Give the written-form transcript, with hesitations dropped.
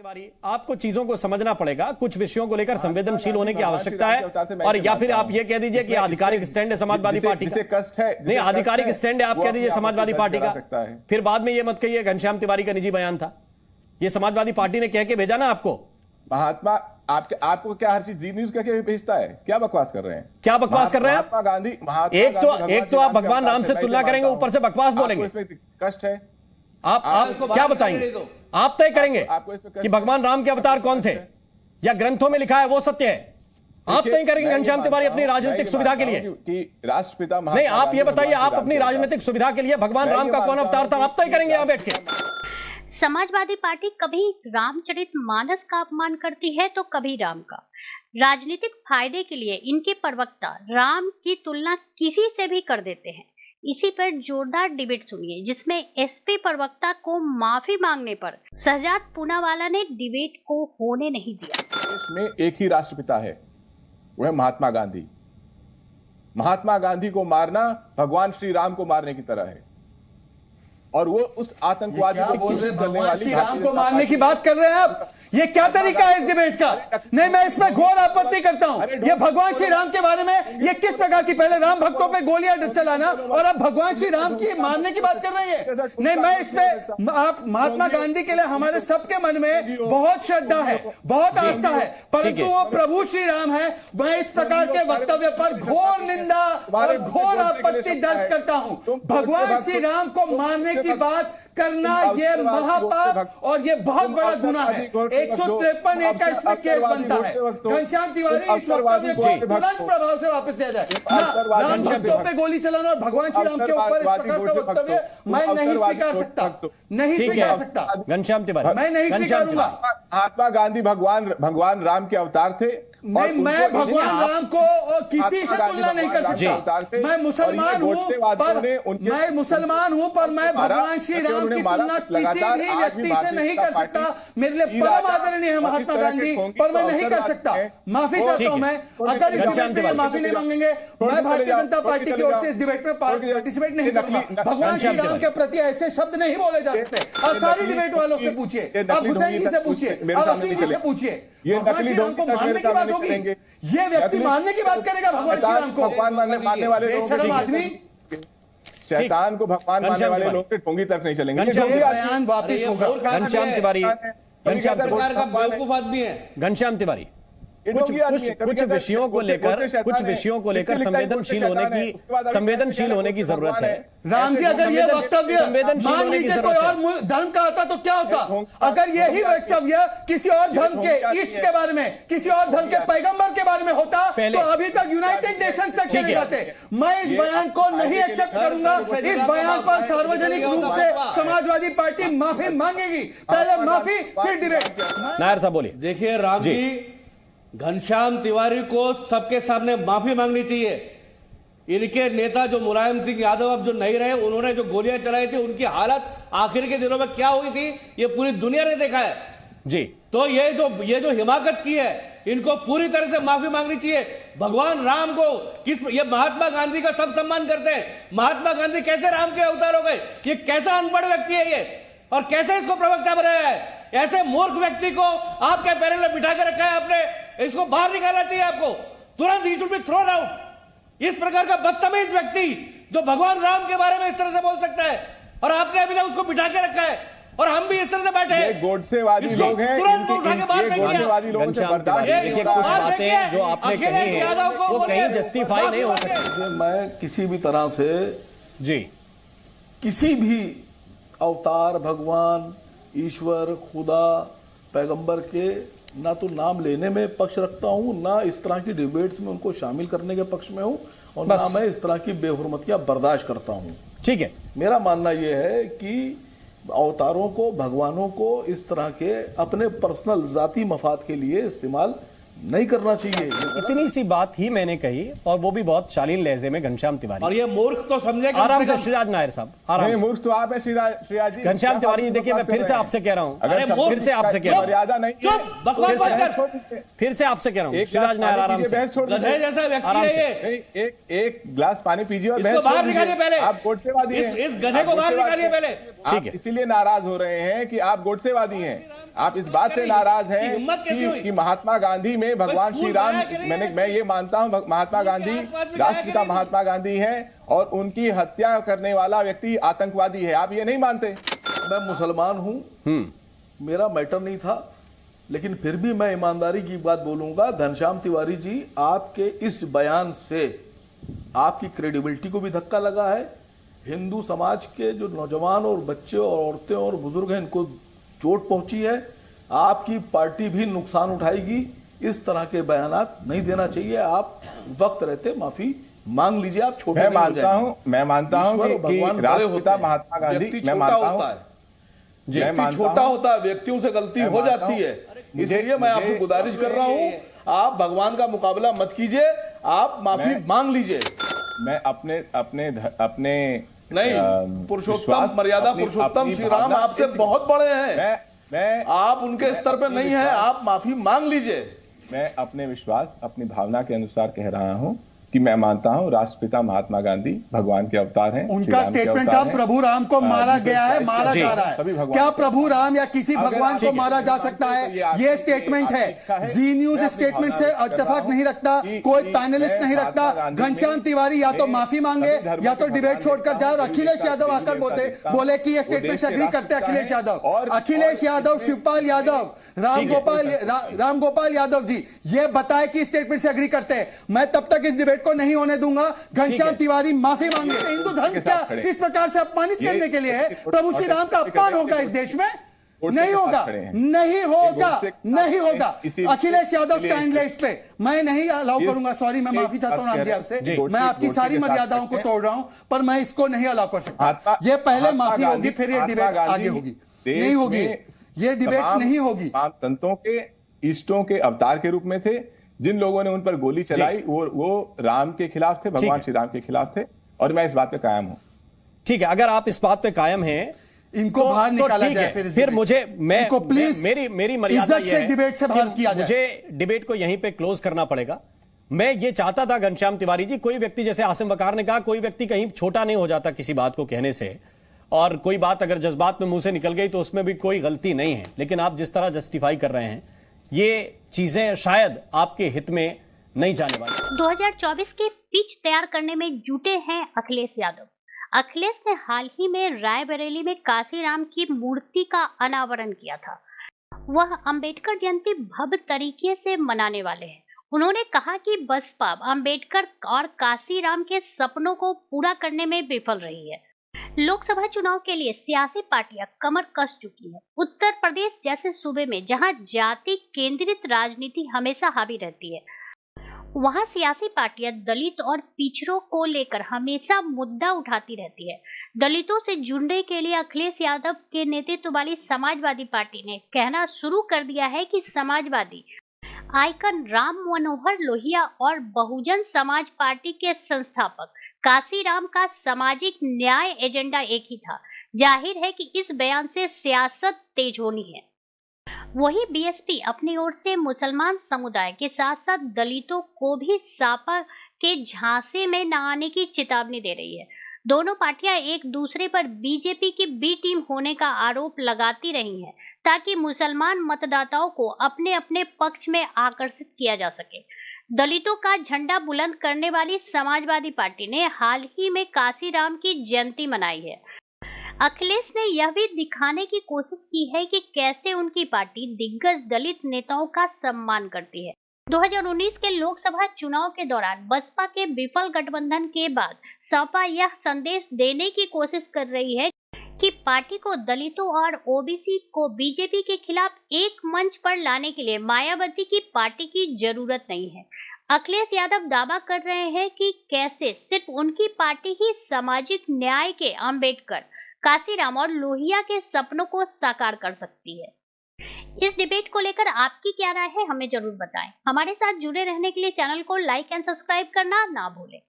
तिवारी, आपको चीजों को समझना पड़ेगा, कुछ विषयों को लेकर संवेदनशील होने की आवश्यकता है। और या फिर आप ये कह दीजिए कि आधिकारिक स्टैंड है समाजवादी पार्टी का, कष्ट है नहीं आधिकारिक स्टैंड है, आप कह दीजिए समाजवादी पार्टी का। फिर बाद में ये मत कहिए घनश्याम तिवारी का निजी बयान था, ये समाजवादी पार्टी ने कह के भेजा ना आपको। महात्मा आपको क्या हर चीज जी न्यूज कह के भेजता है? क्या बकवास कर रहे हैं? क्या बकवास कर रहे हैं? महात्मा गांधी एक तो आप भगवान राम से तुलना करेंगे, ऊपर से बकवास बोलेंगे। कष्ट है। आप क्या बताएंगे? आप तय करेंगे कि भगवान राम के अवतार कौन थे, या ग्रंथों में लिखा है वो सत्य है? आप तय करेंगे घनश्याम तिवारी अपनी राजनीतिक सुविधा के लिए कि राष्ट्रपिता नहीं, आप ये बताइए, आप अपनी राजनीतिक सुविधा के लिए भगवान राम का कौन अवतार था, आप तय करेंगे यहां बैठ के। समाजवादी पार्टी कभी रामचरितमानस का अपमान करती है तो कभी राम का। राजनीतिक फायदे के लिए इनके प्रवक्ता राम की तुलना किसी से भी कर देते हैं। इसी पर जोरदार डिबेट सुनिए, जिसमें एसपी प्रवक्ता को माफी मांगने पर शहजाद पूनावाला ने डिबेट को होने नहीं दिया। देश में एक ही राष्ट्रपिता है, वह है महात्मा गांधी। महात्मा गांधी को मारना भगवान श्री राम को मारने की तरह है, और वो उस आतंकवादी को बोल रहे भगवान श्री राम को मारने की बात कर रहे हैं आप? ये क्या तरीका है इस डिबेट का? नहीं, मैं इसमें घोर आपत्ति करता हूं। ये भगवान श्री राम के बारे में ये किस प्रकार की, पहले राम भक्तों पे गोलियां चलाना और अब भगवान श्री राम की मारने की बात कर रही है। नहीं, मैं इसमें आप महात्मा गांधी के लिए हमारे सबके मन में बहुत श्रद्धा है, बहुत आस्था है, परंतु वो प्रभु श्री राम है। मैं इस प्रकार के वक्तव्य पर घोर निंदा और घोर आपत्ति दर्ज करता हूं। भगवान श्री राम को मारने की बात करना ये महापाप और ये बहुत बड़ा गुनाह है। 153 का इसमें केस बनता है। घनश्याम तिवारी, इस वक्तव्य को तुरंत प्रभाव से वापस लिया जाए। राम भक्तों पे गोली चलाना और भगवान श्री राम के ऊपर इस प्रकार का वक्तव्य मैं नहीं स्वीकार सकता, नहीं स्वीकार सकता। घनश्याम तिवारी, मैं नहीं स्वीकारूंगा। महात्मा गांधी भगवान राम के अवतार थे। नहीं, मैं भगवान राम को किसी से तुलना नहीं कर सकता। मैं मुसलमान हूँ, पर मैं भगवान श्री राम की तुलना किसी भी व्यक्ति से नहीं कर सकता। मेरे लिए परम आदरणीय है महात्मा गांधी, पर मैं नहीं कर सकता। माफी चाहता हूँ मैं। अगर इस डिबेट में माफी नहीं मांगेंगे, मैं भारतीय जनता पार्टी की ओर से इस डिबेट में पार्टिसिपेट नहीं करूंगा। भगवान श्री राम के प्रति ऐसे शब्द नहीं बोले जा सकते। अब सारी डिबेट वालों से पूछिए, अब हुसैन जी से पूछिए, अब असीम जी से पूछिए। भगवान श्री राम को मारने की बात होगी, ये व्यक्ति मारने की बात करेगा भगवान श्री राम को? भगवान मानने वाले बेशरम आदमी, शैतान को भगवान मानने वाले लोग के ठोंगी तक नहीं चलेंगे। बयान वापिस होगा। घनश्याम तिवारी, सरकार का बेवकूफ आदमी है घनश्याम तिवारी। कुछ विषयों को लेकर संवेदनशील होने की जरूरत है। राम जी, अगर ये वक्तव्य मान लीजिए कोई और धर्म का होता तो क्या होता? अगर यही वक्तव्य किसी और धर्म के इष्ट के बारे में, किसी और धर्म के पैगंबर के बारे में होता तो अभी तक यूनाइटेड नेशंस तक चले जाते। मैं इस बयान को नहीं एक्सेप्ट करूंगा। इस बयान पर सार्वजनिक रूप से समाजवादी पार्टी माफी मांगेगी। पहले माफी, फिर डिबेट। नायर साहब बोलिए। देखिए राम जी, घनश्याम तिवारी को सबके सामने माफी मांगनी चाहिए। इनके नेता जो मुलायम सिंह यादव अब जो नहीं रहे, उन्होंने जो गोलियां चलाई थी, उनकी हालत आखिर के दिनों में क्या हुई थी, ये पूरी दुनिया ने देखा है जी। तो ये जो हिमाकत की है, इनको पूरी तरह से माफी मांगनी चाहिए। भगवान राम को ये महात्मा गांधी का सब सम्मान करते हैं। महात्मा गांधी कैसे राम के अवतार हो गए? ये कैसा अनपढ़ व्यक्ति है ये, और कैसे इसको प्रवक्ता बनाया है? ऐसे मूर्ख व्यक्ति को आपके पैरों में बिठा के रखा है आपने। इसको बाहर निकालना चाहिए आपको तुरंत। He should be thrown out. इस प्रकार का बदतमीज व्यक्ति जो भगवान राम के बारे में इस तरह से बोल सकता है, और आपने अभी तक उसको बिठा के रखा है, और हम भी इस तरह से बैठे हैं। गोडसेवादी लोग हैं, तुरंत उठा के बाहर फेंक दिया। कुछ बातें जो आपने कही हैं वो कहीं जस्टिफाई नहीं हो सकती। मैं किसी भी तरह से जी किसी भी अवतार, भगवान, ईश्वर, खुदा, पैगंबर के ना तो नाम लेने में पक्ष रखता हूं, ना इस तरह की डिबेट्स में उनको शामिल करने के पक्ष में हूं, और ना मैं इस तरह की बेहुरमतियां बर्दाश्त करता हूं। ठीक है, मेरा मानना यह है कि अवतारों को, भगवानों को इस तरह के अपने पर्सनल जाती मफाद के लिए इस्तेमाल नहीं करना चाहिए। इतनी सी बात ही मैंने कही, और वो भी बहुत शालीन लहजे में घनश्याम तिवारी। और ये मूर्ख तो समझे आराम से श्रीराज नायर साहब, आराम से। मूर्ख तो आप है श्रीराज जी। घनश्याम तिवारी, देखिए मैं फिर से आपसे कह रहा हूँ, फिर से आपसे कह रहा हूँ, मर्यादा नहीं, फिर से आपसे कह रहा हूँ श्रीराज नायर, आराम से। गधे जैसा व्यक्ति है ये। एक गिलास पानी पीजिए और इसको बाहर निकालिए पहले। आप गोडसेवादी हैं। इस गधे को बाहर निकालिए पहले। ठीक है, इसीलिए नाराज हो रहे हैं कि आप गोडसेवादी हैं। आप इस बात से नाराज हैं हिम्मत कैसे हुई? कि महात्मा गांधी में भगवान श्री राम, मैं ये मानता हूं महात्मा गांधी राष्ट्रपिता महात्मा गांधी हैं और उनकी हत्या करने वाला व्यक्ति आतंकवादी है। आप ये नहीं मानते? मैं मुसलमान हूं, मेरा मैटर नहीं था, लेकिन फिर भी मैं ईमानदारी की बात बोलूंगा। घनश्याम तिवारी जी, आपके इस बयान से आपकी क्रेडिबिलिटी को भी धक्का लगा है। हिंदू समाज के जो नौजवान और बच्चे और औरतें और बुजुर्ग हैं, इनको चोट पहुंची है। आपकी पार्टी भी नुकसान उठाएगी। इस तरह के बयानात नहीं देना चाहिए। आप वक्त रहते माफी मांग लीजिए। आप छोटे मैं मानता हूं कि राष्ट्रपिता महात्मा गांधी, मैं मानता हूं व्यक्ति छोटा होता है, व्यक्तियों से गलती हो जाती है। इसलिए मैं आपसे गुजारिश कर रहा हूं, आप भगवान का मुकाबला मत कीजिए, आप माफी मांग लीजिए। मैं अपने नहीं, पुरुषोत्तम मर्यादा पुरुषोत्तम श्री राम आपसे बहुत बड़े हैं। मैं आप उनके स्तर पे नहीं है, आप माफी मांग लीजिए। मैं अपने विश्वास, अपनी भावना के अनुसार कह रहा हूं कि मैं मानता हूं राष्ट्रपिता महात्मा गांधी भगवान के अवतार हैं। उनका स्टेटमेंट था प्रभु राम को मारा गया है, मारा जा रहा है। क्या प्रभु राम या किसी भगवान को मारा जा सकता है? ये स्टेटमेंट है। जी न्यूज स्टेटमेंट से इत्तेफाक नहीं रखता, कोई पैनलिस्ट नहीं रखता। घनश्याम तिवारी या तो माफी मांगे या तो डिबेट छोड़कर जाए। और अखिलेश यादव आकर बोले कि ये स्टेटमेंट से एग्री करते हैं। अखिलेश यादव, शिवपाल यादव, राम गोपाल यादव जी ये बताए कि स्टेटमेंट से एग्री करते हैं। मैं तब तक इस डिबेट को नहीं होने दूंगा। घनश्याम तिवारी माफी मांगे। हिंदू धर्म क्या इस प्रकार से अपमानित करने के लिए है? प्रभु श्री राम का अपमान होगा इस देश में? नहीं होगा, नहीं होगा, नहीं होगा। अखिलेश यादव स्टैंड ले इस पे, मैं नहीं अलाउ करूंगा। सॉरी, मैं माफी चाहता हूं राम जी आपसे। मैं आपकी सारी मर्यादाओं को तोड़ रहा हूं, पर मैं इसको नहीं अलाउ कर सकता। ये पहले माफी होगी, फिर ये डिबेट आगे होगी। नहीं होगी, ये डिबेट नहीं होगी। संतों के इष्टों के अवतार के रूप में थे। जिन लोगों ने उन पर गोली चलाई वो राम के खिलाफ थे, भगवान श्री राम के खिलाफ थे, और मैं इस बात पे कायम हूं। ठीक है, अगर आप इस बात पे कायम हैं, इनको बाहर निकाला जाए। फिर मुझे प्लीज मेरी मर्यादा इज्जत से डिबेट से बाहर किया जाए। मुझे डिबेट को यहीं पे क्लोज करना पड़ेगा। मैं ये चाहता था घनश्याम तिवारी जी, कोई व्यक्ति, जैसे आसिम वकार ने कहा, कोई व्यक्ति कहीं छोटा नहीं हो जाता किसी बात को कहने से, और कोई बात अगर जज्बात में मुंह से निकल गई तो उसमें भी कोई गलती नहीं है। लेकिन आप जिस तरह जस्टिफाई कर रहे हैं, ये चीजें शायद आपके हित में नहीं जाने वाली। 2024 के पिच तैयार करने में जुटे हैं अखिलेश यादव। अखिलेश ने हाल ही में रायबरेली में काशीराम की मूर्ति का अनावरण किया था। वह अंबेडकर जयंती भव्य तरीके से मनाने वाले हैं। उन्होंने कहा कि बसपा अंबेडकर और काशीराम के सपनों को पूरा करने में विफल रही है। लोकसभा चुनाव के लिए सियासी पार्टियां कमर कस चुकी है। उत्तर प्रदेश जैसे सूबे में जहां जाति केंद्रित राजनीति हमेशा हावी रहती है, वहां सियासी पार्टियां दलित और पिछड़ों को लेकर हमेशा मुद्दा उठाती रहती है। दलितों से जुड़ने के लिए अखिलेश यादव के नेतृत्व वाली समाजवादी पार्टी ने कहना शुरू कर दिया है कि समाजवादी आइकन राम मनोहर लोहिया और बहुजन समाज पार्टी के संस्थापक काशीराम का सामाजिक न्याय एजेंडा एक ही था। जाहिर है कि इस बयान से सियासत तेज होनी है। वही बीएसपी अपनी ओर से मुसलमान समुदाय के साथ साथ दलितों को भी सापा के झांसे में न आने की चेतावनी दे रही है। दोनों पार्टियां एक दूसरे पर बीजेपी की बी टीम होने का आरोप लगाती रही हैं, ताकि मुसलमान मतदाताओं को अपने अपने पक्ष में आकर्षित किया जा सके। दलितों का झंडा बुलंद करने वाली समाजवादी पार्टी ने हाल ही में काशीराम की जयंती मनाई है। अखिलेश ने यह भी दिखाने की कोशिश की है कि कैसे उनकी पार्टी दिग्गज दलित नेताओं का सम्मान करती है। 2019 के लोकसभा चुनाव के दौरान बसपा के विफल गठबंधन के बाद सपा यह संदेश देने की कोशिश कर रही है कि पार्टी को दलितों और ओबीसी को बीजेपी के खिलाफ एक मंच पर लाने के लिए मायावती की पार्टी की जरूरत नहीं है। अखिलेश यादव दावा कर रहे हैं कि कैसे सिर्फ उनकी पार्टी ही सामाजिक न्याय के अंबेडकर, काशीराम और लोहिया के सपनों को साकार कर सकती है। इस डिबेट को लेकर आपकी क्या राय है, हमें जरूर बताएं। हमारे साथ जुड़े रहने के लिए चैनल को लाइक एंड सब्सक्राइब करना ना भूलें।